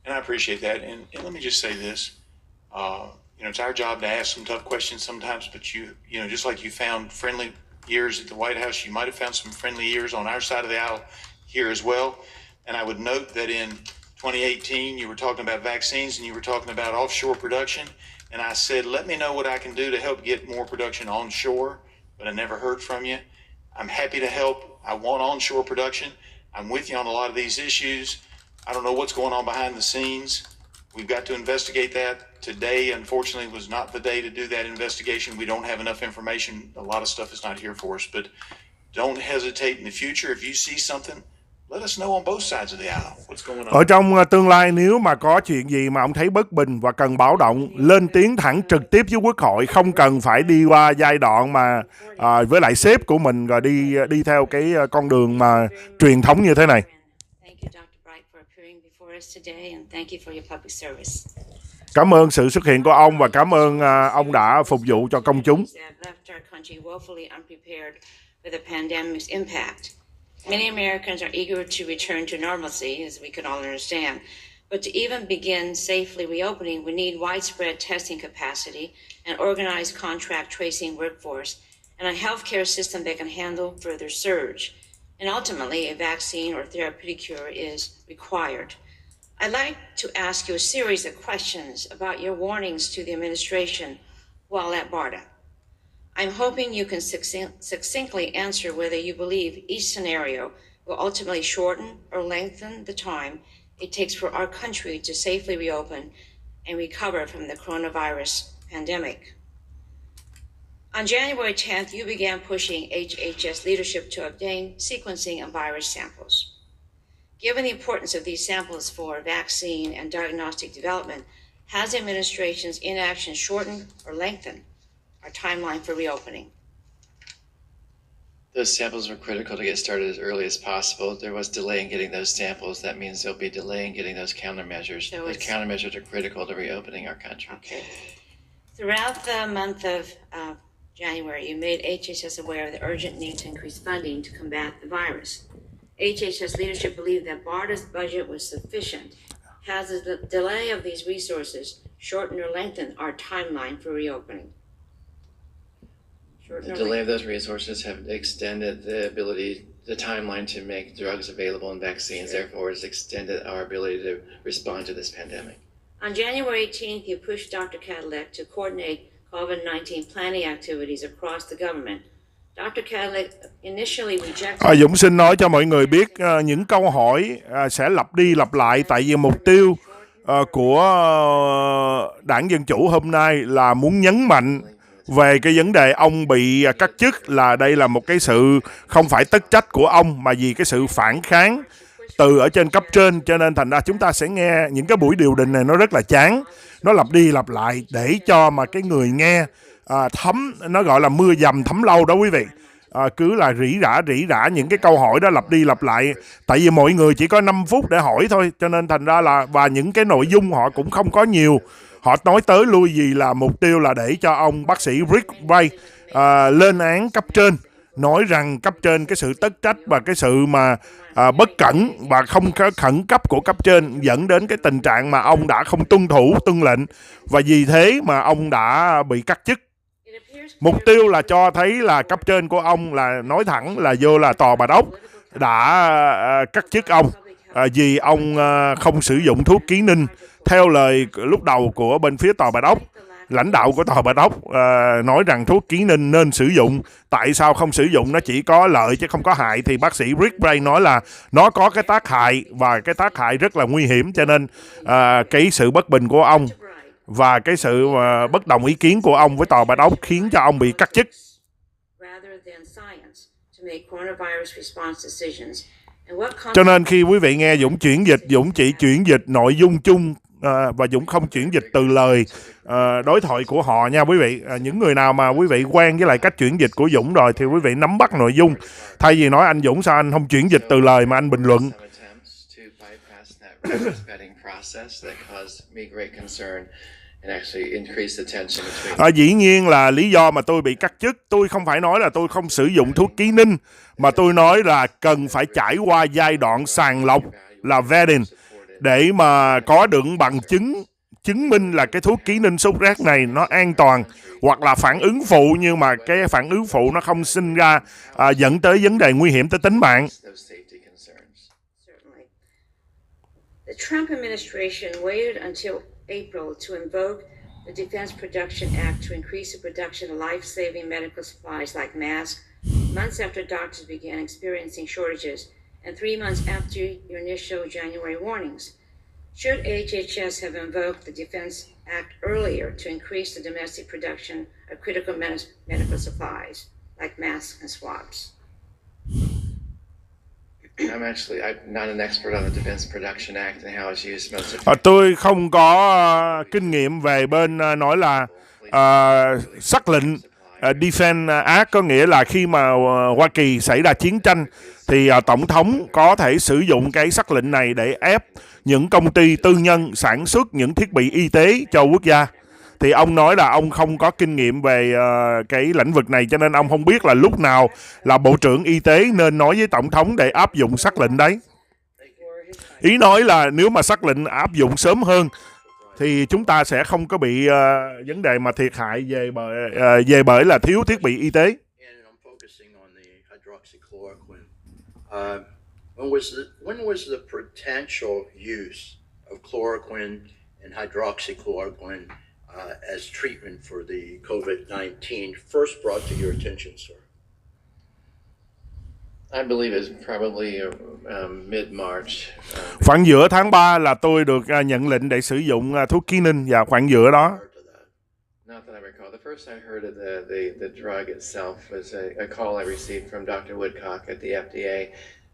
And I appreciate that. And let me just say this. It's our job to ask some tough questions sometimes, but you just like you found friendly ears at the White House, you might have found some friendly ears on our side of the aisle here as well. And I would note that in 2018, you were talking about vaccines and you were talking about offshore production. And I said, let me know what I can do to help get more production onshore, but I never heard from you. I'm happy to help. I want onshore production. I'm with you on a lot of these issues. I don't know what's going on behind the scenes. We've got to investigate that. Today, unfortunately, was not the day to do that investigation. We don't have enough information. A lot of stuff is not here for us, but don't hesitate in the future. If you see something, let us know on both sides of the aisle. What's going on? Ở trong tương lai nếu mà có chuyện gì mà ông thấy bất bình và cần báo động, lên tiếng thẳng trực tiếp với Quốc hội, không cần phải đi qua giai đoạn mà với lại sếp của mình rồi đi theo cái con đường mà truyền thống như thế này. Cảm ơn sự xuất hiện của ông và cảm ơn ông đã phục vụ cho công chúng. Many Americans are eager to return to normalcy, as we can all understand. But to even begin safely reopening, we need widespread testing capacity, an organized contract tracing workforce, and a healthcare system that can handle further surge. And ultimately, a vaccine or therapeutic cure is required. I'd like to ask you a series of questions about your warnings to the administration while at BARDA. I'm hoping you can succinctly answer whether you believe each scenario will ultimately shorten or lengthen the time it takes for our country to safely reopen and recover from the coronavirus pandemic. On January 10th, you began pushing HHS leadership to obtain sequencing of virus samples. Given the importance of these samples for vaccine and diagnostic development, has the administration's inaction shortened or lengthened our timeline for reopening? Those samples were critical to get started as early as possible. There was delay in getting those samples. That means there'll be delay in getting those countermeasures. So those countermeasures are critical to reopening our country. Okay. Throughout the month of January, you made HHS aware of the urgent need to increase funding to combat the virus. HHS leadership believed that BARDA's budget was sufficient. Has the delay of these resources shortened or lengthened our timeline for reopening? The delay of those resources have extended the timeline to make drugs available and vaccines. Therefore, it's extended our ability to respond to this pandemic. On January 18th, you pushed Dr. Cadillac to coordinate COVID-19 planning activities across the government. Dr. Cadillac initially rejected... Dũng xin nói cho mọi người biết những câu hỏi sẽ lặp đi lặp lại tại vì mục tiêu của Đảng Dân Chủ hôm nay là muốn nhấn mạnh về cái vấn đề ông bị cắt chức, là đây là một cái sự không phải tất trách của ông mà vì cái sự phản kháng từ ở trên cấp trên, cho nên thành ra chúng ta sẽ nghe những cái buổi điều đình này nó rất là chán, nó lặp đi lặp lại để cho mà cái người nghe thấm, nó gọi là mưa dầm thấm lâu đó quý vị. cứ là rỉ rả những cái câu hỏi đó lặp đi lặp lại, tại vì mọi người chỉ có 5 phút để hỏi thôi, cho nên thành ra là, và những cái nội dung họ cũng không có nhiều, họ nói tới lui gì là mục tiêu là để cho ông bác sĩ Rick Ray lên án cấp trên, nói rằng cấp trên cái sự tất trách và cái sự mà bất cẩn và không có khẩn cấp của cấp trên dẫn đến cái tình trạng mà ông đã không tuân thủ tuân lệnh, và vì thế mà ông đã bị cắt chức. Mục tiêu là cho thấy là cấp trên của ông là nói thẳng là vô là tòa Bạch Ốc đã cắt chức ông vì ông không sử dụng thuốc ký ninh theo lời lúc đầu của bên phía tòa Bạch Ốc. Lãnh đạo của tòa Bạch Ốc nói rằng thuốc ký ninh nên sử dụng. Tại sao không sử dụng? Nó chỉ có lợi chứ không có hại. Thì bác sĩ Rick Bray nói là nó có cái tác hại, và cái tác hại rất là nguy hiểm. Cho nên cái sự bất bình của ông và cái sự bất đồng ý kiến của ông với tòa Bạch Ốc khiến cho ông bị cắt chức. Cho nên khi quý vị nghe Dũng chuyển dịch, Dũng chỉ chuyển dịch nội dung chung và Dũng không chuyển dịch từ lời đối thoại của họ nha quý vị. Những người nào mà quý vị quen với lại cách chuyển dịch của Dũng rồi thì quý vị nắm bắt nội dung. Thay vì nói anh Dũng sao anh không chuyển dịch từ lời mà anh bình luận. Dĩ nhiên là lý do mà tôi bị cắt chức, tôi không phải nói là tôi không sử dụng thuốc ký ninh, mà tôi nói là cần phải trải qua giai đoạn sàng lọc là vetting để mà có được bằng chứng chứng minh là cái thuốc ký ninh sốt rét này nó an toàn, hoặc là phản ứng phụ, nhưng mà cái phản ứng phụ nó không sinh ra dẫn tới vấn đề nguy hiểm tới tính mạng. The Trump administration waited until April to invoke the Defense Production Act to increase the production of life-saving medical supplies like masks, months after doctors began experiencing shortages, and 3 months after your initial January warnings. Should HHS have invoked the Defense Act earlier to increase the domestic production of critical medical supplies like masks and swabs? I'm not an expert on the Defense Production Act and how it's used most of the Tôi không có kinh nghiệm về bên nói là sắc lệnh Defense Act, có nghĩa là khi mà Hoa Kỳ xảy ra chiến tranh thì Tổng thống có thể sử dụng cái sắc lệnh này để ép những công ty tư nhân sản xuất những thiết bị y tế cho quốc gia. Thì ông nói là ông không có kinh nghiệm về cái lĩnh vực này, cho nên ông không biết là lúc nào là Bộ trưởng Y tế nên nói với Tổng thống để áp dụng sắc lệnh đấy. Ý nói là nếu mà sắc lệnh áp dụng sớm hơn thì chúng ta sẽ không có bị vấn đề mà thiệt hại về bởi là thiếu thiết bị y tế. When was the potential use of chloroquine and hydroxychloroquine as treatment for the COVID-19 first brought to your attention, sir? I believe it's probably mid-March. Khoảng giữa tháng 3 là tôi được nhận lệnh để sử dụng thuốc ký ninh, và khoảng giữa đó. Not that I recall. The first I heard of the drug itself was a call I received from Dr. Woodcock at the FDA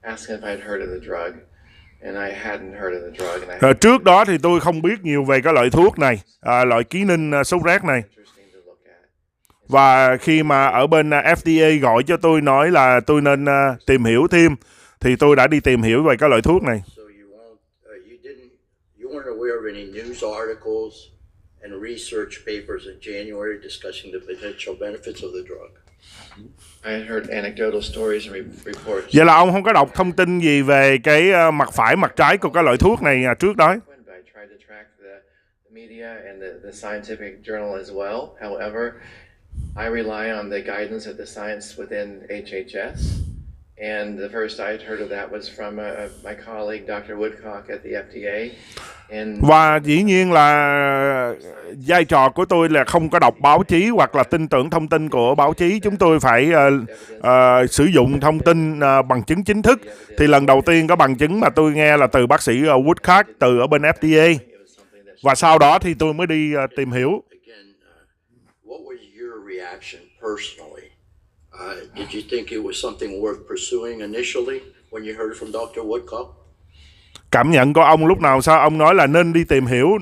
asking if I'd heard of the drug, and I hadn't heard of the drug. And Trước đó thì tôi không biết nhiều về cái loại thuốc này, loại ký ninh sốt rét này. Và khi mà ở bên FDA gọi cho tôi nói là tôi nên tìm hiểu thêm, thì tôi đã đi tìm hiểu về cái loại thuốc này. So you weren't aware of any news articles and research papers in January discussing the potential benefits of the drug? I heard anecdotal stories and reports. Vậy là ông không có đọc thông tin gì về cái mặt phải, mặt trái của cái loại thuốc này trước đó? I tried to track the media and the scientific journal as well. However, I rely on the guidance of the science within HHS. And the first I'd heard of that was from my colleague, Dr. Woodcock at the FDA. Và dĩ nhiên là vai trò của tôi là không có đọc báo chí hoặc là tin tưởng thông tin của báo chí. Chúng tôi phải sử dụng thông tin bằng chứng chính thức. Thì lần đầu tiên có bằng chứng mà tôi nghe là từ bác sĩ Woodcock từ ở bên FDA. Và sau đó thì tôi mới đi tìm hiểu. What was your reaction personally? Did you think it was something worth pursuing initially when you heard from Dr. Woodcock? Cảm nhận của ông lúc nào sao? Ông nói là nên đi tìm hiểu.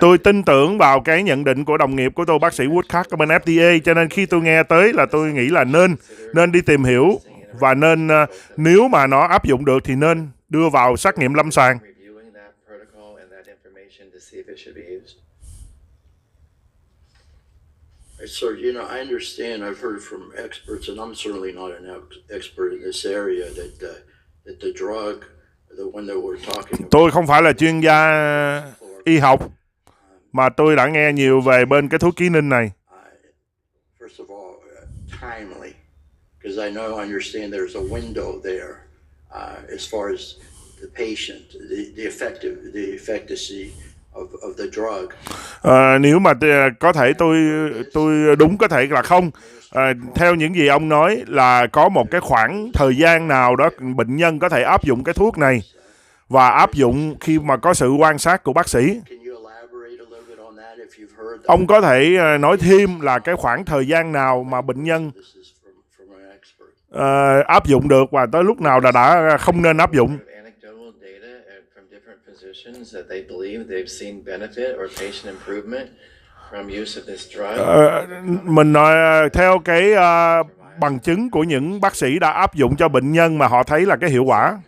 Tôi tin tưởng vào cái nhận định của đồng nghiệp của tôi, bác sĩ Woodcock ở bên FDA, cho nên khi tôi nghe tới là tôi nghĩ là nên đi tìm hiểu và nên nếu mà nó áp dụng được thì nên đưa vào xét nghiệm lâm sàng. So, you know, I understand, I've heard from experts, and I'm certainly not an expert in this area, that the drug, the one that we're talking about. Tôi không phải là chuyên gia y học, mà tôi đã nghe nhiều về bên cái thuốc ký ninh này. First of all, timely, because I understand there's a window there as far as the patient, the efficacy of the drug. Nếu mà có thể tôi đúng, có thể là không. Theo những gì ông nói là có một cái khoảng thời gian nào đó bệnh nhân có thể áp dụng cái thuốc này và áp dụng khi mà có sự quan sát của bác sĩ. Ông có thể nói thêm là cái khoảng thời gian nào mà bệnh nhân áp dụng được và tới lúc nào đã không nên áp dụng. Mình nói theo cái bằng chứng của những bác sĩ đã áp dụng cho bệnh nhân mà họ thấy là cái hiệu quả.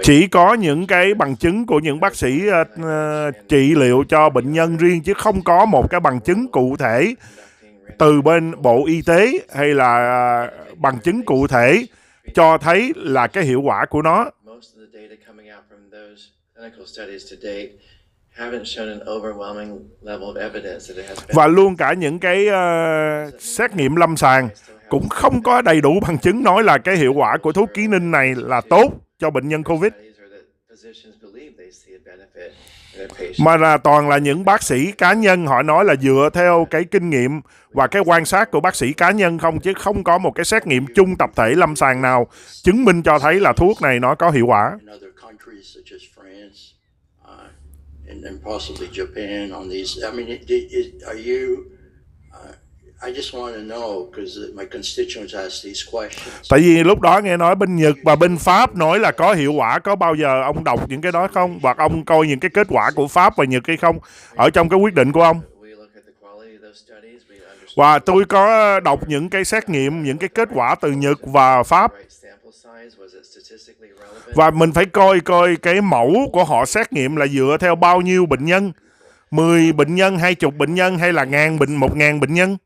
Chỉ có những cái bằng chứng của những bác sĩ trị liệu cho bệnh nhân riêng, chứ không có một cái bằng chứng cụ thể từ bên Bộ Y tế hay là bằng chứng cụ thể cho thấy là cái hiệu quả của nó. Và luôn cả những cái xét nghiệm lâm sàng cũng không có đầy đủ bằng chứng nói là cái hiệu quả của thuốc ký ninh này là tốt cho bệnh nhân COVID. Mà là toàn là những bác sĩ cá nhân, họ nói là dựa theo cái kinh nghiệm và cái quan sát của bác sĩ cá nhân không, chứ không có một cái xét nghiệm chung tập thể lâm sàng nào chứng minh cho thấy là thuốc này nó có hiệu quả. And possibly Japan on these. I mean, are you? I just want to know because my constituents ask these questions. Tại vì lúc đó nghe nói bên Nhật và bên Pháp nói là có hiệu quả, có bao giờ ông đọc những cái đó không? Hoặc ông coi những cái kết quả của Pháp và Nhật hay không ở trong cái quyết định của ông? Và tôi có đọc những cái xét nghiệm, những cái kết quả từ Nhật và Pháp. Và mình phải coi cái mẫu của họ xét nghiệm là dựa theo bao nhiêu bệnh nhân, 10 bệnh nhân, 20 bệnh nhân hay là 1.000 bệnh nhân.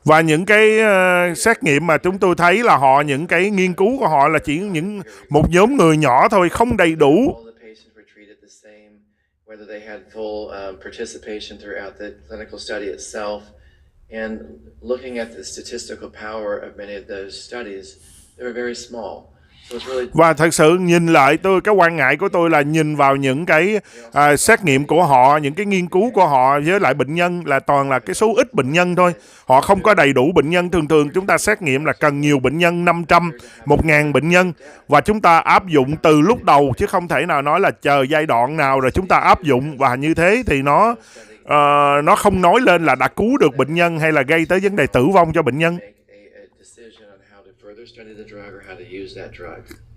Và những cái xét nghiệm mà chúng tôi thấy là những cái nghiên cứu của họ là chỉ một nhóm người nhỏ thôi, không đầy đủ. And looking at the statistical power of many of those studies, they were very small. Và thật sự nhìn lại cái quan ngại của tôi là nhìn vào những cái xét nghiệm của họ, những cái nghiên cứu của họ với lại bệnh nhân là toàn là cái số ít bệnh nhân thôi. Họ không có đầy đủ bệnh nhân. Thường chúng ta xét nghiệm là cần nhiều bệnh nhân, 500, 1.000 bệnh nhân. Và chúng ta áp dụng từ lúc đầu chứ không thể nào nói là chờ giai đoạn nào rồi chúng ta áp dụng. Và như thế thì nó không nói lên là đã cứu được bệnh nhân hay là gây tới vấn đề tử vong cho bệnh nhân.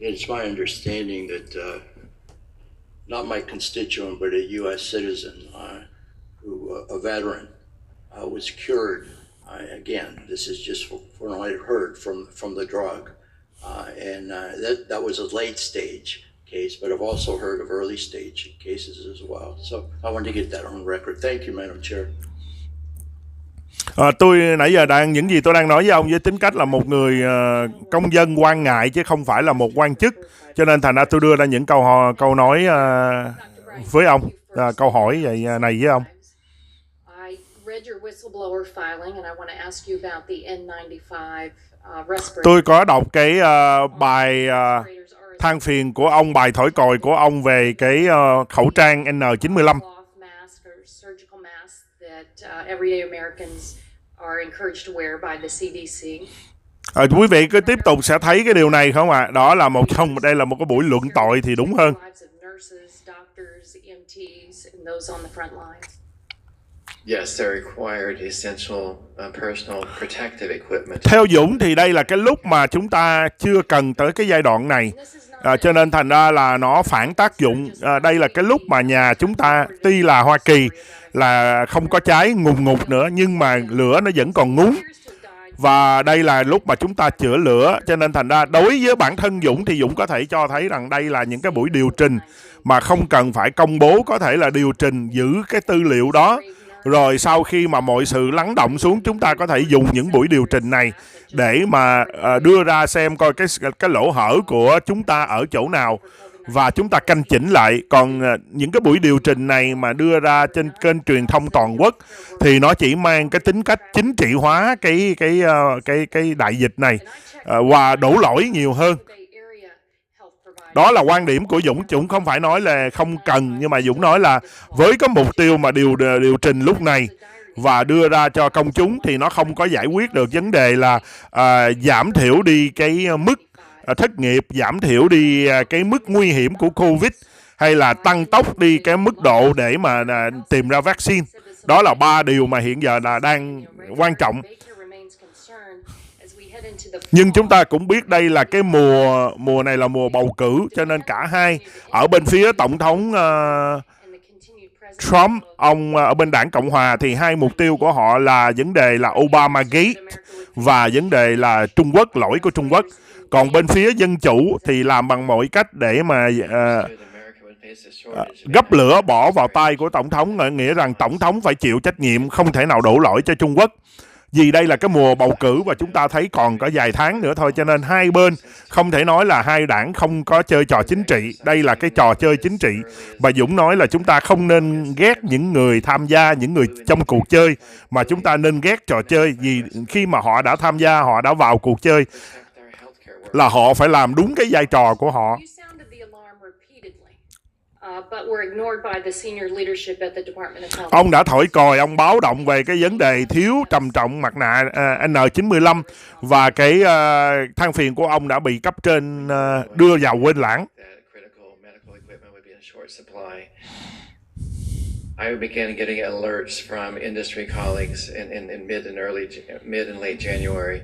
It's my understanding that not my constituent, but a U.S. citizen a veteran, was cured. Again, this is just from what I've heard from the drug, and that was a late stage case, but I've also heard of early stage cases as well. So I wanted to get that on record. Thank you, Madam Chair. Tôi nãy giờ những gì tôi đang nói với ông với tính cách là một người công dân quan ngại chứ không phải là một quan chức, cho nên thành ra tôi đưa ra những câu nói với ông, câu hỏi này với ông. Tôi có đọc cái bài than phiền của ông, bài thổi còi của ông về cái khẩu trang N95. Quý vị cứ tiếp tục sẽ thấy cái điều này không ạ? Đó là đây là một cái buổi luận tội thì đúng hơn. Yes, they're required essential personal protective equipment. Theo Dũng thì đây là cái lúc mà chúng ta chưa cần tới cái giai đoạn này. Cho nên thành ra là nó phản tác dụng. Đây là cái lúc mà nhà chúng ta, tuy là Hoa Kỳ là không có cháy ngùn ngụt nữa, nhưng mà lửa nó vẫn còn ngúng. Và đây là lúc mà chúng ta chữa lửa. Cho nên thành ra đối với bản thân Dũng thì Dũng có thể cho thấy rằng đây là những cái buổi điều trình mà không cần phải công bố, có thể là điều trình giữ cái tư liệu đó. Rồi sau khi mà mọi sự lắng động xuống, chúng ta có thể dùng những buổi điều trình này để mà đưa ra xem coi cái lỗ hở của chúng ta ở chỗ nào và chúng ta canh chỉnh lại. Còn những cái buổi điều trình này mà đưa ra trên kênh truyền thông toàn quốc thì nó chỉ mang cái tính cách chính trị hóa cái đại dịch này và đổ lỗi nhiều hơn. Đó là quan điểm của Dũng. Dũng không phải nói là không cần, nhưng mà Dũng nói là với cái mục tiêu mà điều trình lúc này và đưa ra cho công chúng thì nó không có giải quyết được vấn đề là giảm thiểu đi cái mức thất nghiệp, giảm thiểu đi cái mức nguy hiểm của Covid, hay là tăng tốc đi cái mức độ để mà tìm ra vaccine. Đó là 3 điều mà hiện giờ là đang quan trọng. Nhưng chúng ta cũng biết đây là cái mùa này là mùa bầu cử, cho nên cả hai ở bên phía tổng thống Trump, ông ở bên đảng Cộng hòa thì hai mục tiêu của họ là vấn đề là Obamagate và vấn đề là Trung Quốc, lỗi của Trung Quốc. Còn bên phía dân chủ thì làm bằng mọi cách để mà gấp lửa bỏ vào tay của tổng thống, nghĩa rằng tổng thống phải chịu trách nhiệm, không thể nào đổ lỗi cho Trung Quốc. Vì đây là cái mùa bầu cử và chúng ta thấy còn có vài tháng nữa thôi, cho nên hai bên không thể nói là hai đảng không có chơi trò chính trị. Đây là cái trò chơi chính trị. Và Dũng nói là chúng ta không nên ghét những người tham gia, những người trong cuộc chơi, mà chúng ta nên ghét trò chơi. Vì khi mà họ đã tham gia, họ đã vào cuộc chơi là họ phải làm đúng cái vai trò của họ. Ông đã thổi còi, ông báo động về cái vấn đề thiếu trầm trọng mặt nạ N95 và cái than phiền của ông đã bị cấp trên đưa vào quên lãng. I began getting alerts from industry colleagues in mid and late January,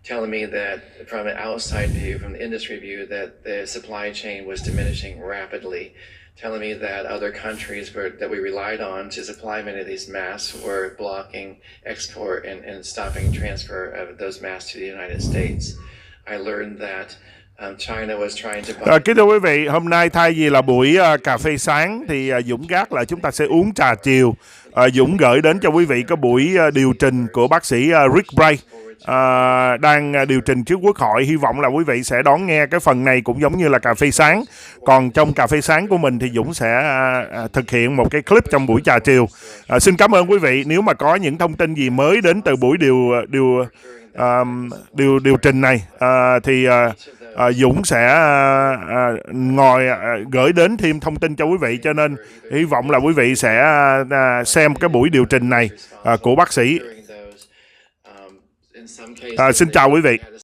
telling me that from an outside view, from the industry view, that the supply chain was diminishing rapidly, telling me that other countries that we relied on to supply many of these masks were blocking export and stopping transfer of those masks to the United States. I learned that China was trying to... Kính thưa quý vị, hôm nay thay vì là buổi cà phê sáng thì Dũng gác lại chúng ta sẽ uống trà chiều. Dũng gửi đến cho quý vị cái buổi điều trình của bác sĩ Rick Bray đang điều trình trước Quốc hội. Hy vọng là quý vị sẽ đón nghe cái phần này cũng giống như là cà phê sáng. Còn trong cà phê sáng của mình thì Dũng sẽ thực hiện một cái clip trong buổi trà chiều. Xin cảm ơn quý vị. Nếu mà có những thông tin gì mới đến từ buổi điều trình này thì Dũng sẽ gửi đến thêm thông tin cho quý vị, cho nên hy vọng là quý vị sẽ xem cái buổi điều trình này của bác sĩ. Xin chào quý vị.